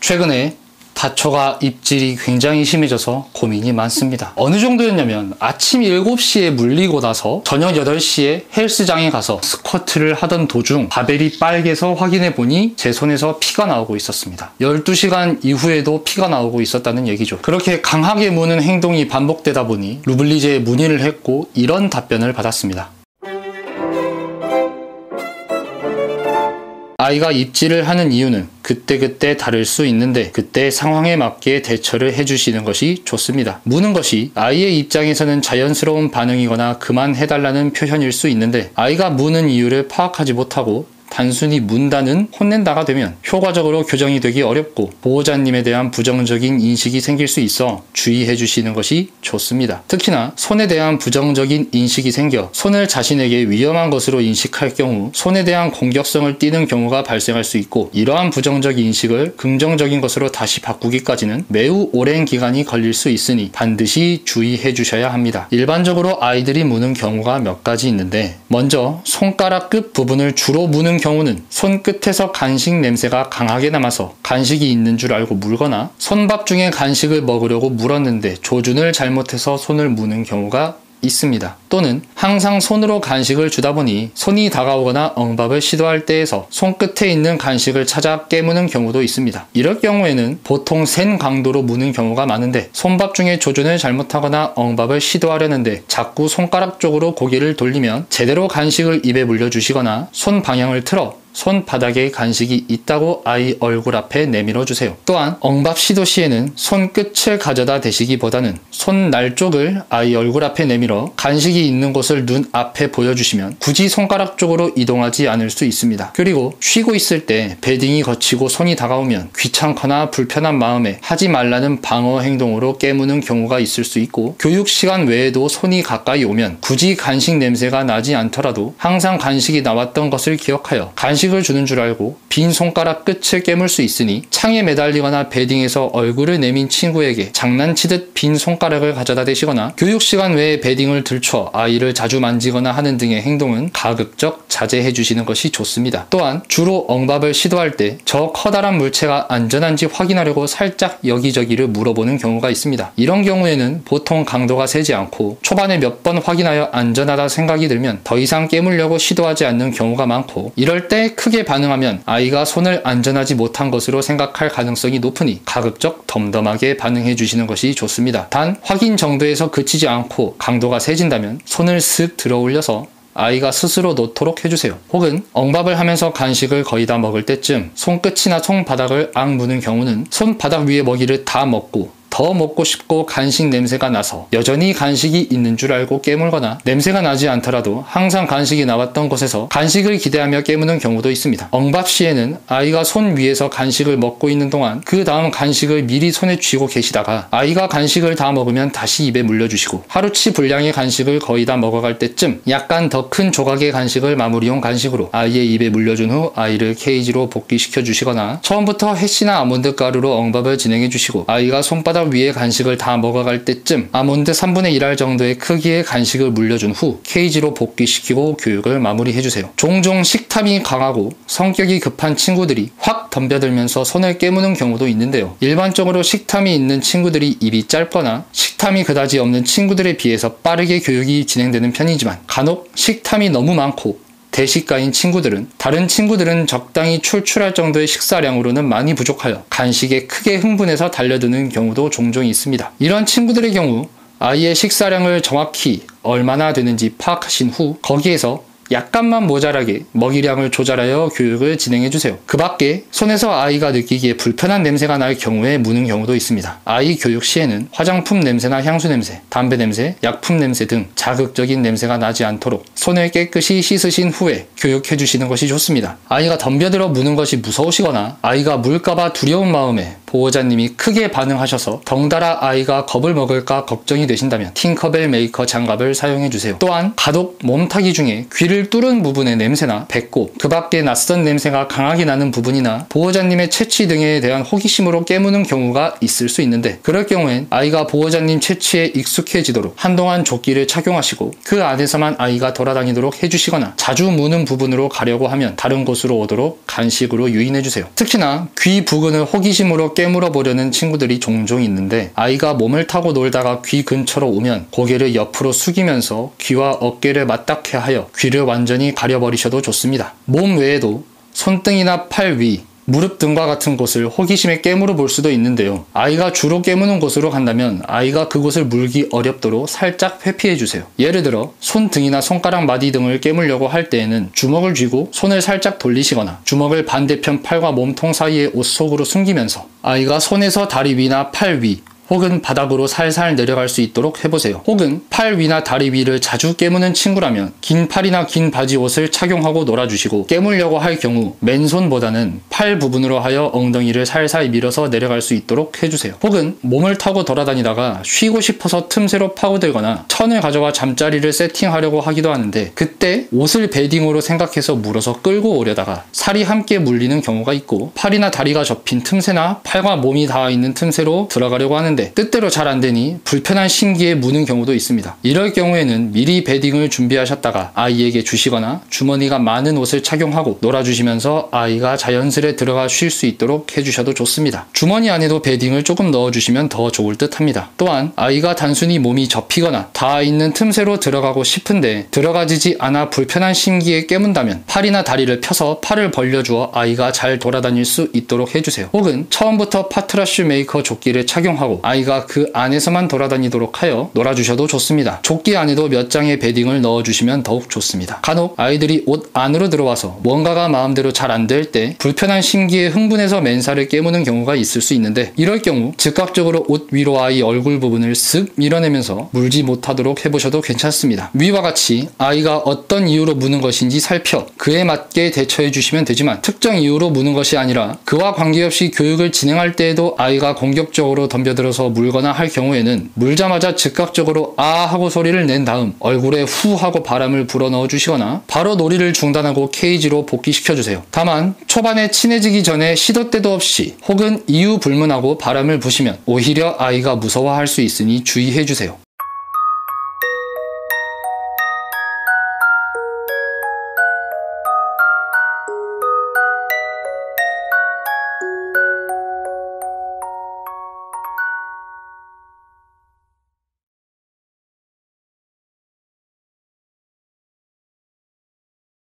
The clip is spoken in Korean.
최근에 다초가 입질이 굉장히 심해져서 고민이 많습니다. 어느 정도였냐면 아침 7시에 물리고 나서 저녁 8시에 헬스장에 가서 스쿼트를 하던 도중 바벨이 빨개서 확인해 보니 제 손에서 피가 나오고 있었습니다. 12시간 이후에도 피가 나오고 있었다는 얘기죠. 그렇게 강하게 무는 행동이 반복되다 보니 루블리제에 문의를 했고 이런 답변을 받았습니다. 아이가 입질을 하는 이유는 그때그때 다를 수 있는데 그때 상황에 맞게 대처를 해주시는 것이 좋습니다. 무는 것이 아이의 입장에서는 자연스러운 반응이거나 그만해달라는 표현일 수 있는데 아이가 무는 이유를 파악하지 못하고 단순히 문다는 혼낸다가 되면 효과적으로 교정이 되기 어렵고 보호자님에 대한 부정적인 인식이 생길 수 있어 주의해 주시는 것이 좋습니다. 특히나 손에 대한 부정적인 인식이 생겨 손을 자신에게 위험한 것으로 인식할 경우 손에 대한 공격성을 띠는 경우가 발생할 수 있고 이러한 부정적 인식을 긍정적인 것으로 다시 바꾸기까지는 매우 오랜 기간이 걸릴 수 있으니 반드시 주의해 주셔야 합니다. 일반적으로 아이들이 무는 경우가 몇 가지 있는데 먼저 손가락 끝 부분을 주로 무는 경우는 손끝에서 간식 냄새가 강하게 남아서 간식이 있는 줄 알고 물거나 손밥 중에 간식을 먹으려고 물었는데 조준을 잘못해서 손을 무는 경우가 있습니다. 또는 항상 손으로 간식을 주다 보니 손이 다가오거나 엉밥을 시도할 때에서 손끝에 있는 간식을 찾아 깨무는 경우도 있습니다. 이럴 경우에는 보통 센 강도로 무는 경우가 많은데 손밥 중에 조준을 잘못하거나 엉밥을 시도하려는데 자꾸 손가락 쪽으로 고개를 돌리면 제대로 간식을 입에 물려주시거나 손 방향을 틀어 손바닥에 간식이 있다고 아이 얼굴 앞에 내밀어 주세요. 또한 엉밥 시도 시에는 손끝을 가져다 대시기보다는 손날 쪽을 아이 얼굴 앞에 내밀어 간식이 있는 곳을 눈 앞에 보여주시면 굳이 손가락 쪽으로 이동하지 않을 수 있습니다. 그리고 쉬고 있을 때 베딩이 거치고 손이 다가오면 귀찮거나 불편한 마음에 하지 말라는 방어 행동으로 깨무는 경우가 있을 수 있고 교육 시간 외에도 손이 가까이 오면 굳이 간식 냄새가 나지 않더라도 항상 간식이 나왔던 것을 기억하여 간식을 주는 줄 알고 빈 손가락 끝을 깨물 수 있으니 창에 매달리거나 베딩에서 얼굴을 내민 친구에게 장난치듯 빈 손가락을 가져다 대시거나 교육 시간 외에 베딩을 들춰 아이를 자주 만지거나 하는 등의 행동은 가급적 자제해 주시는 것이 좋습니다. 또한 주로 엉밥을 시도할 때 저 커다란 물체가 안전한지 확인하려고 살짝 여기저기를 물어보는 경우가 있습니다. 이런 경우에는 보통 강도가 세지 않고 초반에 몇 번 확인하여 안전하다 생각이 들면 더 이상 깨물려고 시도하지 않는 경우가 많고 이럴 때 크게 반응하면 아이가 손을 안전하지 못한 것으로 생각할 가능성이 높으니 가급적 덤덤하게 반응해 주시는 것이 좋습니다. 단 확인 정도에서 그치지 않고 강도가 세진다면 손을 쓱 들어 올려서 아이가 스스로 놓도록 해주세요. 혹은 엉밥을 하면서 간식을 거의 다 먹을 때쯤 손끝이나 손바닥을 악 무는 경우는 손바닥 위에 먹이를 다 먹고 더 먹고 싶고 간식 냄새가 나서 여전히 간식이 있는 줄 알고 깨물거나 냄새가 나지 않더라도 항상 간식이 나왔던 곳에서 간식을 기대하며 깨무는 경우도 있습니다. 엉밥 시에는 아이가 손 위에서 간식을 먹고 있는 동안 그 다음 간식을 미리 손에 쥐고 계시다가 아이가 간식을 다 먹으면 다시 입에 물려주시고 하루치 분량의 간식을 거의 다 먹어갈 때쯤 약간 더 큰 조각의 간식을 마무리용 간식으로 아이의 입에 물려준 후 아이를 케이지로 복귀시켜 주시거나 처음부터 해시나 아몬드 가루로 엉밥을 진행해 주시고 아이가 손바닥 위에 간식을 다 먹어갈 때쯤 아몬드 3분의 1알 정도의 크기의 간식을 물려준 후 케이지로 복귀시키고 교육을 마무리해주세요. 종종 식탐이 강하고 성격이 급한 친구들이 확 덤벼들면서 손을 깨무는 경우도 있는데요. 일반적으로 식탐이 있는 친구들이 입이 짧거나 식탐이 그다지 없는 친구들에 비해서 빠르게 교육이 진행되는 편이지만 간혹 식탐이 너무 많고 대식가인 친구들은 다른 친구들은 적당히 출출할 정도의 식사량으로는 많이 부족하여 간식에 크게 흥분해서 달려드는 경우도 종종 있습니다. 이런 친구들의 경우 아이의 식사량을 정확히 얼마나 되는지 파악하신 후 거기에서 약간만 모자라게 먹이량을 조절하여 교육을 진행해주세요. 그 밖에 손에서 아이가 느끼기에 불편한 냄새가 날 경우에 무는 경우도 있습니다. 아이 교육 시에는 화장품 냄새나 향수 냄새, 담배 냄새, 약품 냄새 등 자극적인 냄새가 나지 않도록 손을 깨끗이 씻으신 후에 교육해주시는 것이 좋습니다. 아이가 덤벼들어 무는 것이 무서우시거나 아이가 물까봐 두려운 마음에 보호자님이 크게 반응하셔서 덩달아 아이가 겁을 먹을까 걱정이 되신다면 팅커벨 메이커 장갑을 사용해주세요. 또한 가독 몸타기 중에 귀를 뚫은 부분의 냄새나 배꼽, 그 밖에 낯선 냄새가 강하게 나는 부분이나 보호자님의 채취 등에 대한 호기심으로 깨무는 경우가 있을 수 있는데, 그럴 경우엔 아이가 보호자님 채취에 익숙해지도록 한동안 조끼를 착용하시고 그 안에서만 아이가 돌아다니도록 해주시거나 자주 무는 부분으로 가려고 하면 다른 곳으로 오도록 간식으로 유인해주세요. 특히나 귀 부근을 호기심으로 깨물어 보려는 친구들이 종종 있는데, 아이가 몸을 타고 놀다가 귀 근처로 오면 고개를 옆으로 숙이면서 귀와 어깨를 맞닿게 하여 귀를 완전히 가려버리셔도 좋습니다. 몸 외에도 손등이나 팔 위, 무릎 등과 같은 곳을 호기심에 깨물어 볼 수도 있는데요. 아이가 주로 깨무는 곳으로 간다면 아이가 그곳을 물기 어렵도록 살짝 회피해주세요. 예를 들어 손등이나 손가락 마디 등을 깨물려고 할 때에는 주먹을 쥐고 손을 살짝 돌리시거나 주먹을 반대편 팔과 몸통 사이에 옷 속으로 숨기면서 아이가 손에서 다리 위나 팔 위, 혹은 바닥으로 살살 내려갈 수 있도록 해보세요. 혹은 팔 위나 다리 위를 자주 깨무는 친구라면 긴 팔이나 긴 바지 옷을 착용하고 놀아주시고, 깨물려고 할 경우 맨손보다는 팔 부분으로 하여 엉덩이를 살살 밀어서 내려갈 수 있도록 해주세요. 혹은 몸을 타고 돌아다니다가 쉬고 싶어서 틈새로 파고들거나 천을 가져와 잠자리를 세팅하려고 하기도 하는데, 그때 옷을 베딩으로 생각해서 물어서 끌고 오려다가 살이 함께 물리는 경우가 있고, 팔이나 다리가 접힌 틈새나 팔과 몸이 닿아 있는 틈새로 들어가려고 하는 뜻대로 잘 안되니 불편한 심기에 무는 경우도 있습니다. 이럴 경우에는 미리 베딩을 준비하셨다가 아이에게 주시거나 주머니가 많은 옷을 착용하고 놀아주시면서 아이가 자연스레 들어가 쉴 수 있도록 해주셔도 좋습니다. 주머니 안에도 베딩을 조금 넣어주시면 더 좋을 듯 합니다. 또한 아이가 단순히 몸이 접히거나 닿아 있는 틈새로 들어가고 싶은데 들어가지지 않아 불편한 심기에 깨문다면 팔이나 다리를 펴서 팔을 벌려주어 아이가 잘 돌아다닐 수 있도록 해주세요. 혹은 처음부터 파트라슈 메이커 조끼를 착용하고 아이가 그 안에서만 돌아다니도록 하여 놀아주셔도 좋습니다. 조끼 안에도 몇 장의 베딩을 넣어주시면 더욱 좋습니다. 간혹 아이들이 옷 안으로 들어와서 뭔가가 마음대로 잘 안 될 때 불편한 심기에 흥분해서 맨살을 깨무는 경우가 있을 수 있는데, 이럴 경우 즉각적으로 옷 위로 아이 얼굴 부분을 쓱 밀어내면서 물지 못하도록 해보셔도 괜찮습니다. 위와 같이 아이가 어떤 이유로 무는 것인지 살펴 그에 맞게 대처해 주시면 되지만, 특정 이유로 무는 것이 아니라 그와 관계없이 교육을 진행할 때에도 아이가 공격적으로 덤벼들어서 물거나 할 경우에는 물자마자 즉각적으로 아 하고 소리를 낸 다음 얼굴에 후 하고 바람을 불어넣어 주시거나 바로 놀이를 중단하고 케이지로 복귀시켜주세요. 다만 초반에 친해지기 전에 시도 때도 없이 혹은 이유 불문하고 바람을 부시면 오히려 아이가 무서워할 수 있으니 주의해주세요.